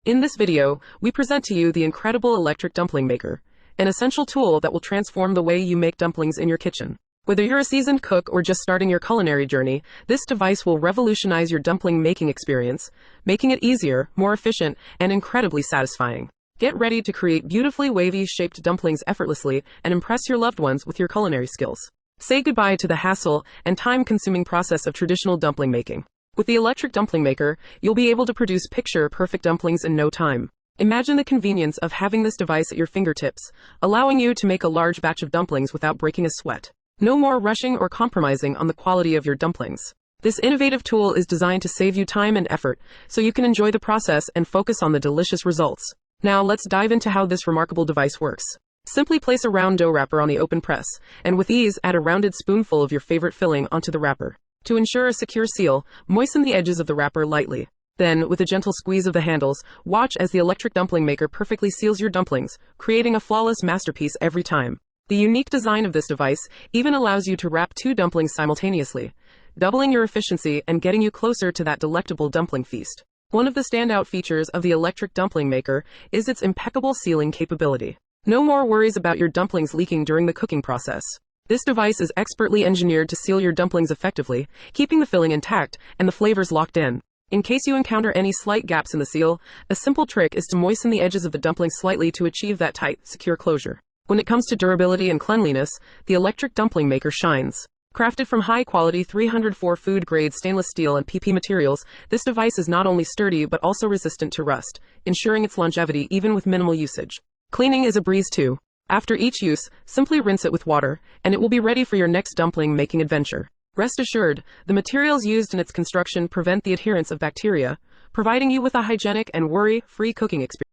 In this video, we present to you the incredible electric dumpling maker, an essential tool that will transform the way you make dumplings in your kitchen. Whether you're a seasoned cook or just starting your culinary journey, this device will revolutionize your dumpling making experience, making it easier, more efficient, and incredibly satisfying. Get ready to create beautifully wavy shaped dumplings effortlessly and impress your loved ones with your culinary skills. Say goodbye to the hassle and time-consuming process of traditional dumpling making. With the electric dumpling maker, you'll be able to produce picture-perfect dumplings in no time. Imagine the convenience of having this device at your fingertips, allowing you to make a large batch of dumplings without breaking a sweat. No more rushing or compromising on the quality of your dumplings. This innovative tool is designed to save you time and effort, so you can enjoy the process and focus on the delicious results. Now let's dive into how this remarkable device works. Simply place a round dough wrapper on the open press, and with ease add a rounded spoonful of your favorite filling onto the wrapper. To ensure a secure seal, moisten the edges of the wrapper lightly. Then, with a gentle squeeze of the handles, watch as the electric dumpling maker perfectly seals your dumplings, creating a flawless masterpiece every time. The unique design of this device even allows you to wrap 2 dumplings simultaneously, doubling your efficiency and getting you closer to that delectable dumpling feast. One of the standout features of the electric dumpling maker is its impeccable sealing capability. No more worries about your dumplings leaking during the cooking process. This device is expertly engineered to seal your dumplings effectively, keeping the filling intact and the flavors locked in. In case you encounter any slight gaps in the seal, a simple trick is to moisten the edges of the dumplings slightly to achieve that tight, secure closure. When it comes to durability and cleanliness, the electric dumpling maker shines. Crafted from high-quality 304 food-grade stainless steel and PP materials, this device is not only sturdy but also resistant to rust, ensuring its longevity even with minimal usage. Cleaning is a breeze too. After each use, simply rinse it with water, and it will be ready for your next dumpling making adventure. Rest assured, the materials used in its construction prevent the adherence of bacteria, providing you with a hygienic and worry-free cooking experience.